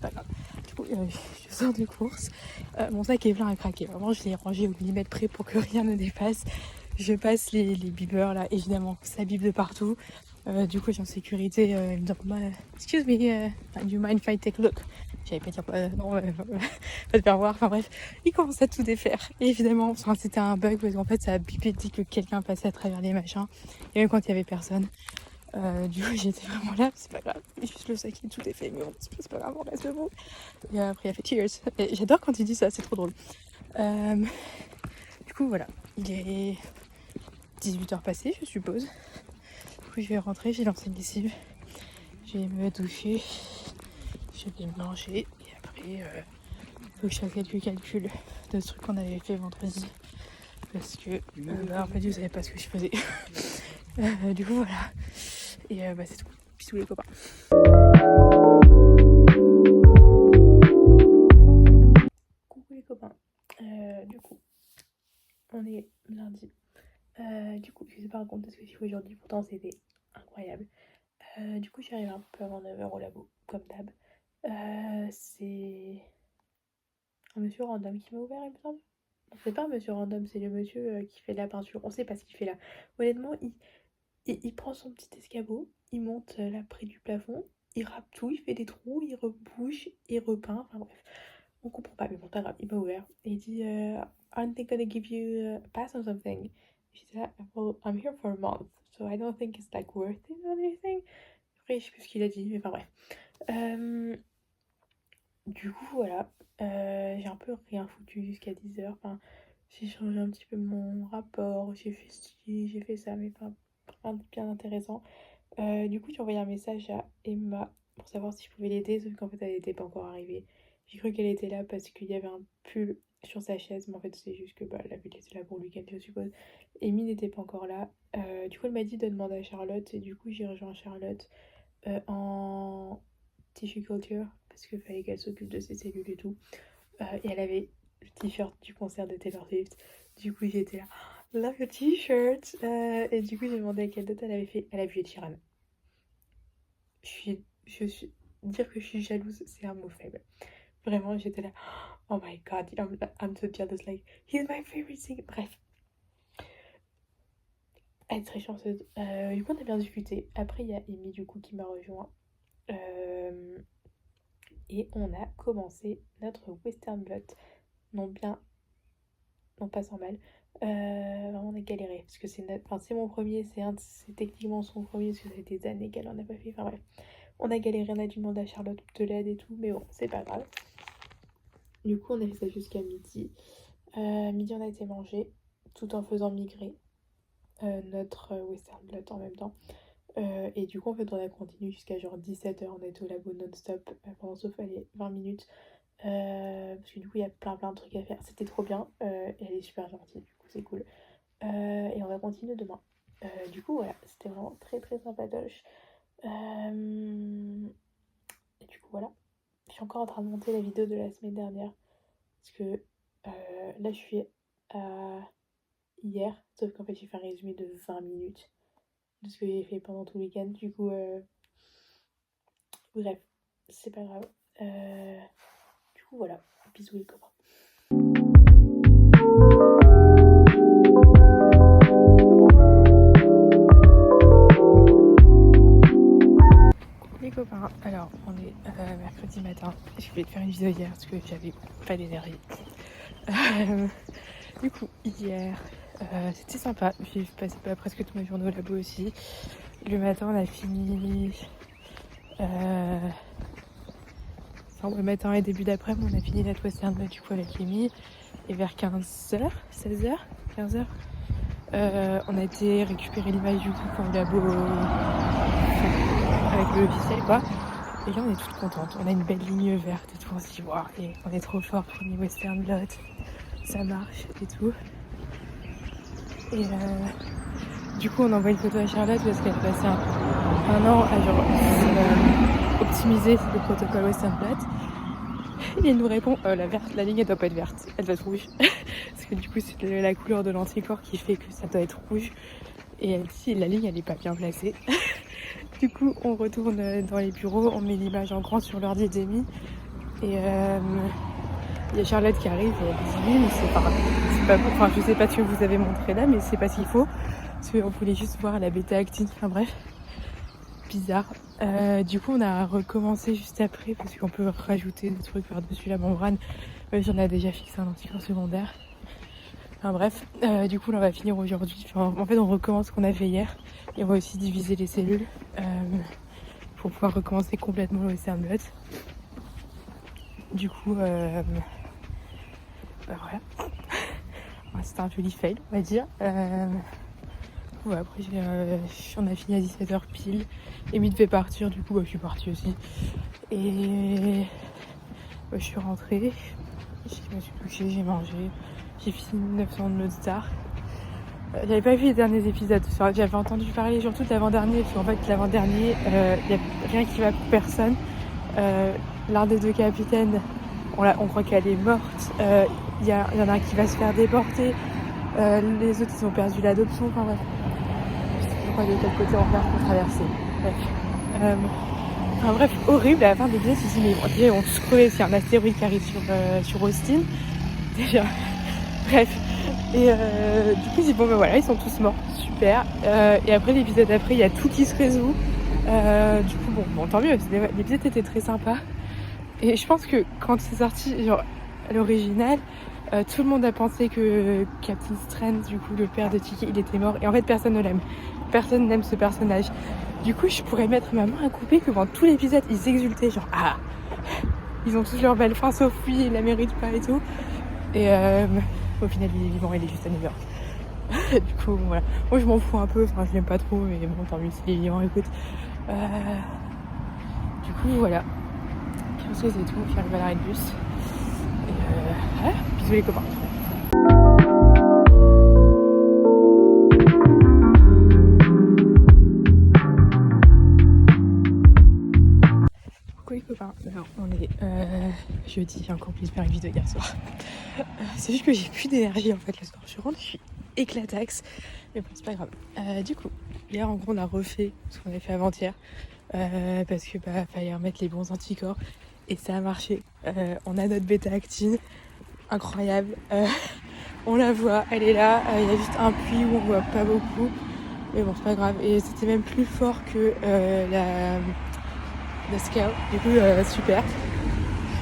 pas grave. Du coup, je sors de course. Mon sac est plein à craquer. Vraiment, je l'ai rangé au millimètre près pour que rien ne dépasse. Je passe les bibeurs là, évidemment, ça bibe de partout. Du coup, j'ai en sécurité. Il me demande excuse me, do you mind if I take a look? J'avais pas dire non, pas te faire voir. Enfin bref, il commence à tout défaire. Et évidemment, enfin, c'était un bug parce qu'en fait, ça a bipé dit que quelqu'un passait à travers les machins. Et même quand il y avait personne. Du coup, j'étais vraiment là, c'est pas grave. Juste le sac est tout défait, mais bon, c'est pas grave, on reste debout. Et après, il a fait cheers. Et j'adore quand il dit ça, c'est trop drôle. Du coup, voilà, il est 18h passées, je suppose. Du coup, je vais rentrer, j'ai lancé une lessive. Je vais me doucher. Je vais manger. Et après, il faut que je fasse quelques calculs de ce truc qu'on avait fait vendredi. Parce que, en fait, vous savez pas ce que je faisais. Du coup, voilà. Et c'est tout. Bisous les copains. Coucou les copains. Du coup, on est lundi. Du coup, je sais pas raconter ce que j'ai fait aujourd'hui, pourtant c'était incroyable. Du coup, j'arrive un peu avant 9h au labo, comme d'hab. C'est un monsieur random qui m'a ouvert, il me semble. Non, c'est pas un monsieur random, c'est le monsieur qui fait de la peinture. On sait pas ce qu'il fait là. Honnêtement, il prend son petit escabeau, il monte là près du plafond, il râpe tout, il fait des trous, il rebouche, il repeint, enfin bref. On comprend pas, mais bon, pas grave, il m'a ouvert. Et il dit aren't they gonna give you a pass or something? J'étais là, well, I'm here for a month, so I don't think it's like worth it or anything. Après, je sais plus ce qu'il a dit, mais enfin bref. Du coup, voilà. J'ai un peu rien foutu jusqu'à 10h. Enfin, j'ai changé un petit peu mon rapport, j'ai fait ci, j'ai fait ça, mais pas rien de bien intéressant. Du coup, j'ai envoyé un message à Emma pour savoir si je pouvais l'aider, sauf qu'en fait, elle n'était pas encore arrivée. J'ai cru qu'elle était là parce qu'il y avait un pull sur sa chaise, mais en fait, c'est juste que elle avait laissé là pour le week-end, je suppose. Amy n'était pas encore là. Du coup, elle m'a dit de demander à Charlotte, et du coup, j'ai rejoint Charlotte en tissue culture parce qu'il fallait qu'elle s'occupe de ses cellules et tout. Et elle avait le t-shirt du concert de Taylor Swift. Du coup, j'étais là, love your t-shirt. Et du coup, j'ai demandé à quelle date elle avait fait. Elle a vu Ed Sheeran. Dire que je suis jalouse, c'est un mot faible. Vraiment, j'étais là, oh my god, I'm so jealous, like, he's my favorite singer. Bref. Elle est très chanceuse. Du coup, on a bien discuté. Après, il y a Amy, du coup, qui m'a rejoint. Et on a commencé notre Western Blot. Non pas sans mal. Vraiment, on a galéré. Parce que c'est mon premier, c'est techniquement son premier, parce que ça fait des années qu'elle en a pas fait. Enfin bref. On a galéré, on a dû demander à Charlotte de l'aide et tout, mais bon, c'est pas grave. Du coup, on a fait ça jusqu'à midi. Midi, on a été manger, tout en faisant migrer notre Western Blot en même temps. Et du coup, en fait, on a continué jusqu'à genre 17h. On a été au labo non-stop pendant sauf 20 minutes. Parce que du coup, il y a plein de trucs à faire. C'était trop bien. Et elle est super gentille, du coup, c'est cool. Et on va continuer demain. Du coup, voilà, c'était vraiment très très sympatoche. Et du coup, voilà. Je suis encore en train de monter la vidéo de la semaine dernière. Parce que là, je suis à hier. Sauf qu'en fait, j'ai fait un résumé de 20 minutes de ce que j'ai fait pendant tout le week-end. Du coup, bref, c'est pas grave. Du coup, voilà. Bisous les copains. Les copains, alors on est mercredi matin. Je voulais te faire une vidéo hier parce que j'avais pas d'énergie. Du coup, hier, c'était sympa. J'ai passé presque toute ma journée au labo aussi. Le matin, on a fini. Le matin et début d'après-midi, on a fini notre Western Blot du coup avec Amy. Et vers 15h, 16h, 15h, on a été récupérer l'image du coup pour le labo avec le logiciel quoi. Et là, on est toutes contentes. On a une belle ligne verte et tout. On se dit, waouh, on est trop fort, premier Western Blot. Ça marche et tout. Et du coup, on envoie une photo à Charlotte parce qu'elle passait un an à genre optimiser le protocole Western Blot. Et elle nous répond, la ligne elle doit pas être verte, elle doit être rouge. Parce que du coup, c'est la couleur de l'anticorps qui fait que ça doit être rouge. Et elle dit, la ligne elle est pas bien placée. Du coup, on retourne dans les bureaux, on met l'image en grand sur l'ordi d'Amy. Et il y a Charlotte qui arrive et elle dit oui, mais c'est pas bon. Enfin, je sais pas ce que vous avez montré là, mais c'est pas ce qu'il faut. Parce qu'on voulait juste voir la bêta-actine. Enfin bref, bizarre. Du coup, on a recommencé juste après parce qu'on peut rajouter des trucs par-dessus la membrane. Même si on a déjà fixé un anticorps secondaire. Enfin bref, du coup, là, on va finir aujourd'hui. Enfin, en fait, on recommence ce qu'on a fait hier. Et on va aussi diviser les cellules pour pouvoir recommencer complètement le western blot. Du coup, voilà. C'était un joli fail, on va dire. Ouais, après, on a fini à 17h pile. Amy devait partir, du coup, je suis partie aussi. Et je suis rentrée. Je me suis couchée, j'ai mangé. J'ai fini 900 de Lone Star. J'avais pas vu les derniers épisodes. J'avais entendu parler surtout de l'avant-dernier. Parce qu'en fait, l'avant-dernier, il n'y a rien qui va pour personne. L'un des deux capitaines, on croit qu'elle est morte. Il y en a un qui va se faire déporter. Les autres, ils ont perdu l'adoption. Enfin bref. Je sais pas de quel côté on regarde pour traverser. Bref, horrible. À la fin de l'épisode, je me suis dit, mais on se crevait. C'est un astéroïde qui arrive sur Austin. Déjà. Bref. Et du coup, je dis, bon, ben voilà, ils sont tous morts. Super. Et après, l'épisode d'après, il y a tout qui se résout. Du coup, bon, tant mieux. L'épisode était très sympa. Et je pense que quand c'est sorti, genre, à l'original, tout le monde a pensé que Captain Strange, du coup, le père de Tiki, il était mort. Et en fait, personne ne l'aime. Personne n'aime ce personnage. Du coup, je pourrais mettre ma main à couper que pendant tout l'épisode, ils exultaient. Genre, ah, ils ont tous leur belle fin, sauf lui, il la mérite pas et tout. Et au final, il est vivant, il est juste à New York. Du coup, voilà. Moi, je m'en fous un peu. Enfin, je l'aime pas trop. Mais bon, tant mieux s'il est vivant, écoute. Du coup, voilà. Je pense que c'est tout. J'arrive à l'arrêt de bus. Et voilà. Bisous les copains. Coucou les copains. Alors, on est jeudi. J'ai encore oublié de faire une vidéo hier soir. C'est juste que j'ai plus d'énergie en fait le soir. Je rentre, je suis éclataxe. Mais bon, c'est pas grave. Du coup, hier en gros, on a refait ce qu'on avait fait avant-hier. Parce que fallait remettre les bons anticorps. Et ça a marché. On a notre bêta-actine. Incroyable. On la voit, elle est là. Il y a juste un puits où on voit pas beaucoup. Mais bon, c'est pas grave. Et c'était même plus fort que la scale. Du coup, super.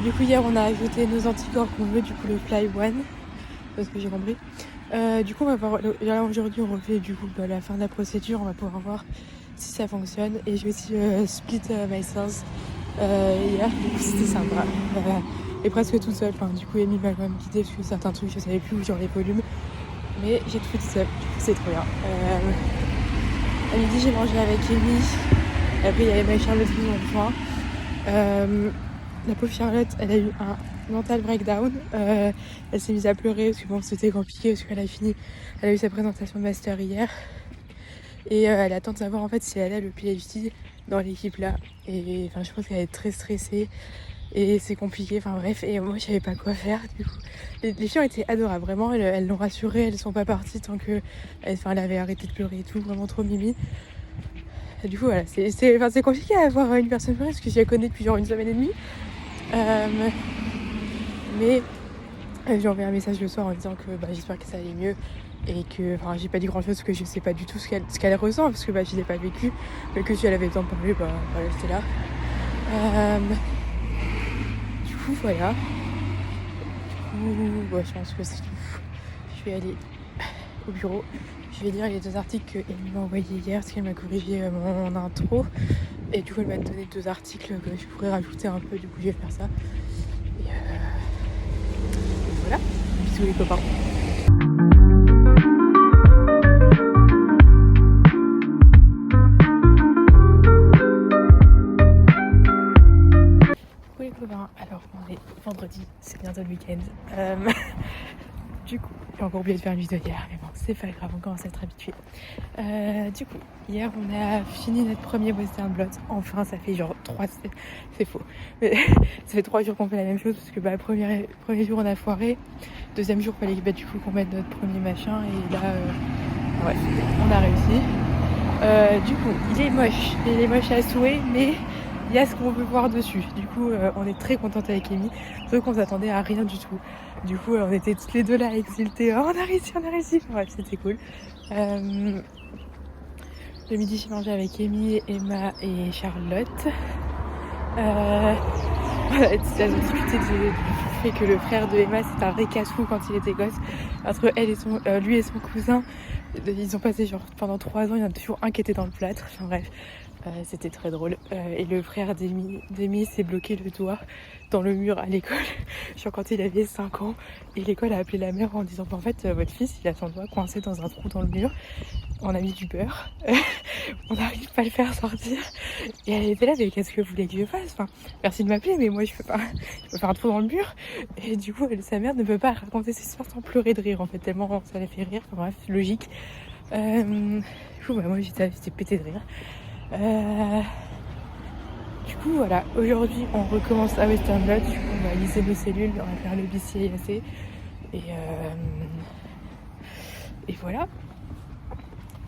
Du coup, hier, on a ajouté nos anticorps qu'on veut. Du coup, le Fly One. C'est ce que j'ai compris. Du coup, on va voir. Là, aujourd'hui, on refait du coup la fin de la procédure. On va pouvoir voir si ça fonctionne. Et je vais aussi split my cells hier. Du coup, c'était sympa. Et presque toute seule. Enfin, du coup, Amy m'a quand même guidée parce que certains trucs, je savais plus, genre les volumes. Mais j'ai tout fait toute seule. Du coup, c'est trop bien. À midi, j'ai mangé avec Amy. Après, il y avait ma Charlotte qui ont faim. La pauvre Charlotte, elle a eu un mental breakdown. Elle s'est mise à pleurer parce que bon, c'était compliqué parce qu'elle a eu sa présentation de master hier. Et elle attend de savoir en fait si elle a le PhD dans l'équipe là. Et enfin, je pense qu'elle est très stressée. Et c'est compliqué, enfin bref, et moi je savais pas quoi faire du coup. Les filles ont été adorables, vraiment, elles l'ont rassurée, elles sont pas parties tant que elle avait arrêté de pleurer et tout, vraiment trop mimi. Et du coup voilà, c'est compliqué à avoir une personne pareille parce que je la connais depuis genre une semaine et demie. Mais j'ai envoyé un message le soir en disant que j'espère que ça allait mieux et que, enfin j'ai pas dit grand chose parce que je sais pas du tout ce qu'elle ressent parce que je l'ai pas vécu, mais que si elle avait besoin de parler, voilà, c'était là. Voilà. Je pense que c'est tout. Je vais aller au bureau. Je vais lire les 2 articles qu'Amy m'a envoyés hier parce qu'elle m'a corrigé mon intro. Et du coup, elle m'a donné 2 articles que je pourrais rajouter un peu. Du coup, je vais faire ça. Et voilà. Bisous les copains. Alors on est vendredi, c'est bientôt le week-end. Du coup, j'ai encore oublié de faire une vidéo hier, mais bon, c'est pas grave, on commence à être habitué. Du coup, hier on a fini notre premier western blot. Enfin, ça fait genre 3... C'est faux. Mais ça fait 3 jours qu'on fait la même chose parce que premier jour on a foiré. Deuxième jour, il fallait du coup qu'on mette notre premier machin et là, ouais, on a réussi. Du coup, il est moche à souhait, mais il y a ce qu'on veut voir dessus. Du coup, on est très contente avec Amy, sauf qu'on s'attendait à rien du tout. Du coup, on était toutes les deux là exultées. Oh, on a réussi, on a réussi. Bref, c'était cool. Le midi, j'ai mangé avec Amy, Emma et Charlotte. Voilà, elles ont discuté du fait que le frère de Emma, c'est un vrai casse-fou quand il était gosse. Entre elle et lui et son cousin, ils ont passé genre pendant 3 ans, il y en a toujours un qui était dans le plâtre. Enfin bref, c'était très drôle. Et le frère d'Amy s'est bloqué le doigt dans le mur à l'école, genre quand il avait 5 ans. Et l'école a appelé la mère en disant en fait, votre fils, il a son doigt coincé dans un trou dans le mur. On a mis du beurre. On n'arrive pas à le faire sortir. Et elle était là, mais qu'est-ce que vous voulez que je fasse? Enfin, merci de m'appeler, mais moi je peux faire un trou dans le mur. Et du coup, sa mère ne peut pas raconter ses histoires sans pleurer de rire, en fait, tellement ça la fait rire. Enfin bref, logique. Du coup, moi j'étais pété de rire. Du coup, voilà, aujourd'hui on recommence à Western Blot. Du coup, on va liser nos cellules, on va faire le BCAC. Et voilà.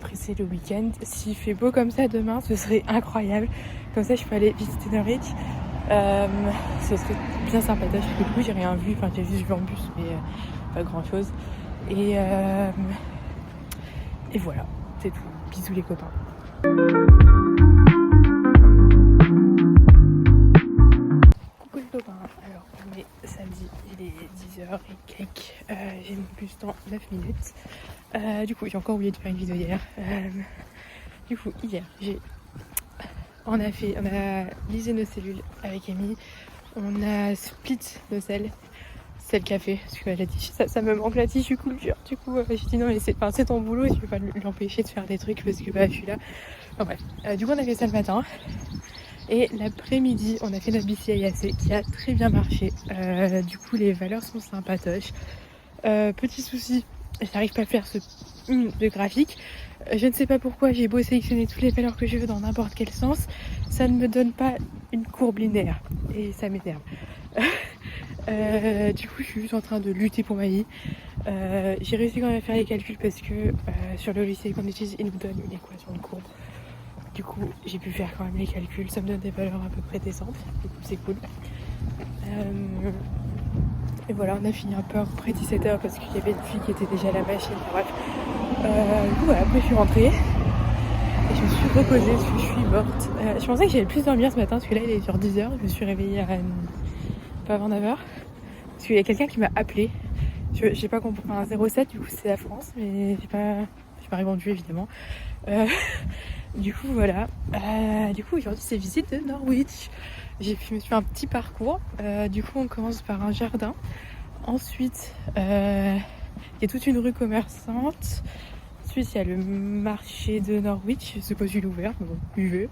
Après, c'est le week-end. S'il fait beau comme ça demain, ce serait incroyable. Comme ça, je peux aller visiter Norwich. Ce serait bien sympathique. Du coup, j'ai rien vu. Enfin, j'ai juste vu en bus, mais pas grand-chose. Et voilà, c'est tout. Bisous les copains. Coucou les copains. Alors, on est samedi, il est 10h et quelques. J'ai mon bus dans 9 minutes. Du coup, j'ai encore oublié de faire une vidéo hier. Du coup, hier, on a lisé nos cellules avec Amy. On a split nos selles. C'est le café, parce qu'elle a dit ça me manque la tissu culture. Du coup, j'ai dit non, mais c'est ton boulot et tu peux pas l'empêcher de faire des trucs parce que je suis là. Enfin bref, du coup, on a fait ça le matin. Et l'après-midi, on a fait notre BCAC qui a très bien marché. Du coup, les valeurs sont sympatoches. Petit souci, je n'arrive pas à faire ce de graphique. Je ne sais pas pourquoi j'ai beau sélectionner toutes les valeurs que je veux dans n'importe quel sens, ça ne me donne pas une courbe linéaire. Et ça m'énerve. Du coup, je suis juste en train de lutter pour ma vie. J'ai réussi quand même à faire les calculs parce que sur le logiciel qu'on utilise, il nous donne une équation de courbe. Du coup, j'ai pu faire quand même les calculs. Ça me donne des valeurs à peu près décentes. Du coup, c'est cool. Et voilà, on a fini un peu après 17h parce qu'il y avait une fille qui était déjà à la machine. Bref. Du coup, voilà, après je suis rentrée. Et je me suis reposée parce que je suis morte. Je pensais que j'allais plus dormir ce matin parce que là, il est sur 10h. Je me suis réveillée à pas avant 9h. Parce qu'il y a quelqu'un qui m'a appelé. J'ai pas compris. Enfin, 07, du coup, c'est la France. Mais j'ai pas répondu, évidemment. Du coup, voilà. Du coup, aujourd'hui, c'est visite de Norwich. Je me suis fait un petit parcours. Du coup, on commence par un jardin. Ensuite, il y a toute une rue commerçante. Ensuite, il y a le marché de Norwich. Je suppose qu'il est ouvert, mais bon, buveux.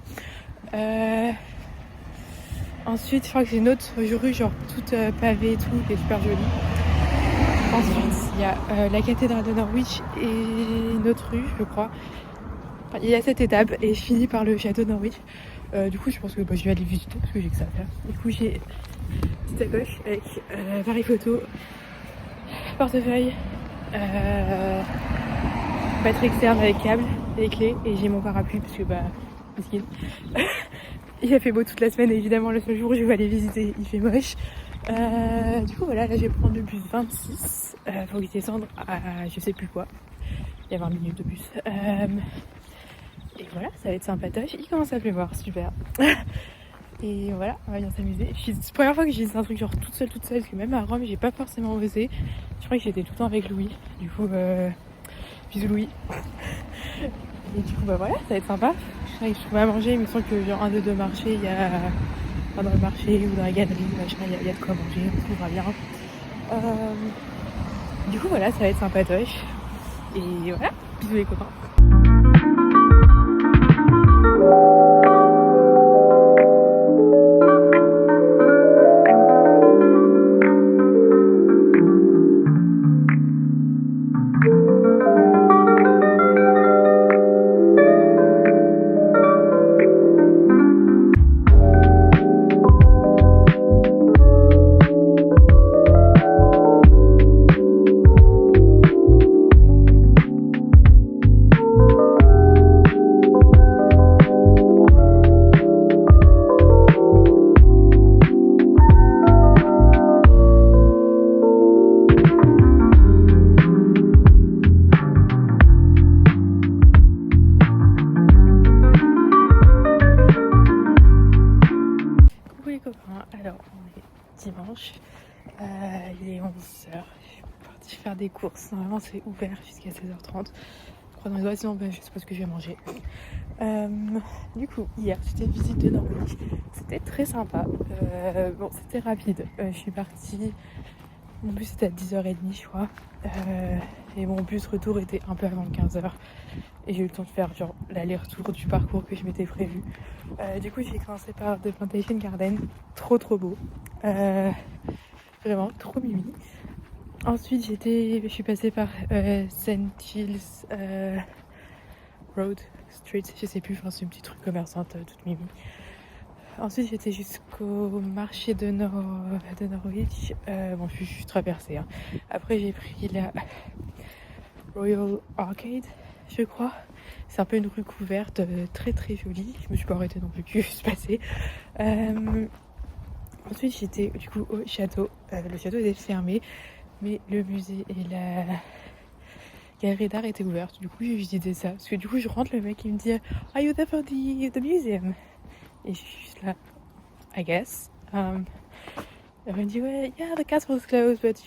Ensuite, je crois que j'ai une autre rue, genre toute pavée et tout, qui est super jolie. Ensuite, il y a la cathédrale de Norwich et une autre rue, je crois. Enfin, il y a cette étape et je finis par le château de Norwich. Du coup, je pense que je vais aller visiter parce que j'ai que ça à faire. Du coup, j'ai une petite sacoche avec appareil photo, portefeuille, batterie externe avec câble, les clés et j'ai mon parapluie parce que miskin. Il a fait beau toute la semaine, évidemment. Le seul jour où je vais aller visiter, il fait moche. Du coup, voilà, là je vais prendre le bus 26. Faut que je descende à je sais plus quoi. Il y a 20 minutes de bus. Et voilà, ça va être sympatoche. Il commence à pleuvoir, super. Et voilà, on va bien s'amuser. C'est la première fois que j'ai un truc genre toute seule, parce que même à Rome, j'ai pas forcément osé. Je crois que j'étais tout le temps avec Louis. Du coup, bisous Louis. Et du coup, voilà, ça va être sympa. Je sais que je peux pas manger, il me semble que genre un des deux marchés, il y a. Enfin, dans le marché ou dans la galerie, machin, il y a de quoi manger, on trouvera bien. Du coup, voilà, ça va être sympatoche. Et voilà, bisous les copains. dimanche. Il est 11h. Je suis partie faire des courses. Normalement, c'est ouvert jusqu'à 16h30. Je crois dans les doigts, sinon je sais pas ce que je vais manger. Du coup, hier, j'étais visite de Norvège. C'était très sympa. Bon, c'était rapide. Je suis partie. Mon bus était à 10h30, je crois. Et mon bus retour était un peu avant 15h. Et j'ai eu le temps de faire genre l'aller-retour du parcours que je m'étais prévu. Du coup, j'ai commencé par The Plantation Garden. Trop beau. Vraiment, trop mimi. Ensuite, je suis passée par St. Giles Road Street. Je sais plus, enfin, c'est une petite rue commerçante toute mimi. Ensuite, j'étais jusqu'au marché de Norwich. Bon, je suis juste traversée. Hein. Après, j'ai pris la Royal Arcade, je crois. C'est un peu une rue couverte, très jolie. Je me suis pas arrêtée non plus, je suis juste passée. Ensuite, j'étais du coup au château. Le château était fermé, mais le musée et la galerie d'art étaient ouvertes. Du coup, j'ai visité ça. Parce que du coup, je rentre, le mec il me dit Are you there for the museum? Et je suis juste là, I guess. Elle me dit yeah, the castle's closed, but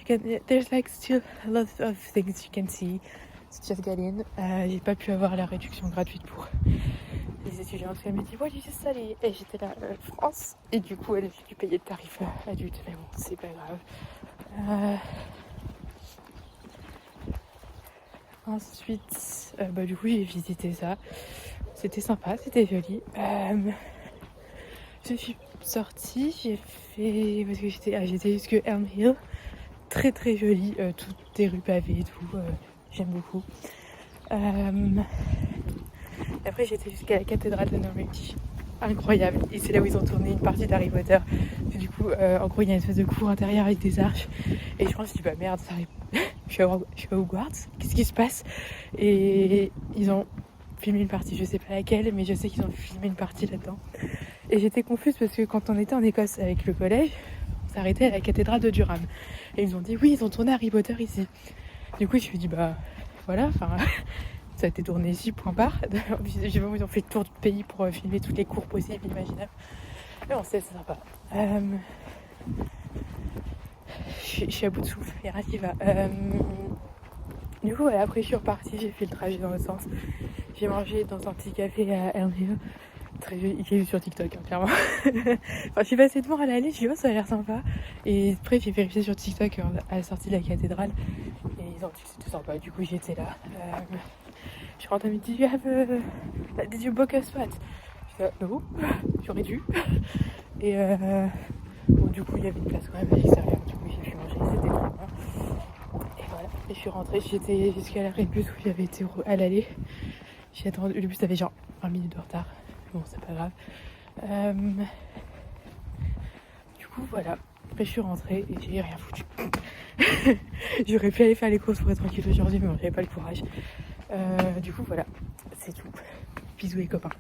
there's like still a lot of things you can see. So just get in. J'ai pas pu avoir la réduction gratuite pour les étudiantes. Elle me dit what did you study? Et j'étais là, France. Et du coup, elle a dû payer le tarif adulte. Mais bon, c'est pas grave. Ensuite, du coup, j'ai visité ça. C'était sympa, c'était joli. Je suis sortie, j'ai fait. Parce que j'étais jusque Elm Hill. Très joli, toutes des rues pavées et tout. J'aime beaucoup. Après, j'étais jusqu'à la cathédrale de Norwich. Incroyable. Et c'est là où ils ont tourné une partie d'Harry Potter. Et du coup, en gros, il y a une espèce de cour intérieure avec des arches. Et je pense que je dis merde, ça arrive. Je suis à Hogwarts. Qu'est-ce qui se passe? Et ils ont filmé une partie, je sais pas laquelle, mais je sais qu'ils ont filmé une partie là-dedans. Et j'étais confuse parce que quand on était en Écosse avec le collège, on s'arrêtait à la cathédrale de Durham. Et ils ont dit oui, ils ont tourné Harry Potter ici. Du coup, je me suis dit voilà, enfin, ça a été tourné ici, point barre. Ils ont fait le tour du pays pour filmer toutes les cours possibles, imaginables. Mais bon, c'est sympa. Je suis à bout de souffle, il n'y a rien qui va. Du coup, voilà, après je suis repartie, j'ai fait le trajet dans l'autre sens. J'ai mangé dans un petit café à Elm Hill. Très joli, il est sur TikTok, hein, clairement. Enfin, je suis passée devant à l'aller, je dis ça a l'air sympa. Et après, j'ai vérifié sur TikTok à la sortie de la cathédrale. Et ils ont dit que c'était sympa, du coup j'étais là. Je rentre à midi, did you book a spot? Je dis non, j'aurais dû. Et bon, du coup, il y avait une place quand même à l'extérieur, du coup j'ai pu manger, c'était trop bon. Et voilà, et je suis rentrée, j'étais jusqu'à l'arrêt de bus où j'avais été à l'aller. J'ai attendu, le bus avait genre 20 minutes de retard. Bon, c'est pas grave. Du coup, voilà. Après, je suis rentrée et j'ai rien foutu. J'aurais pu aller faire les courses pour être tranquille aujourd'hui, mais bon, j'avais pas le courage. Du coup, voilà. C'est tout. Bisous les copains.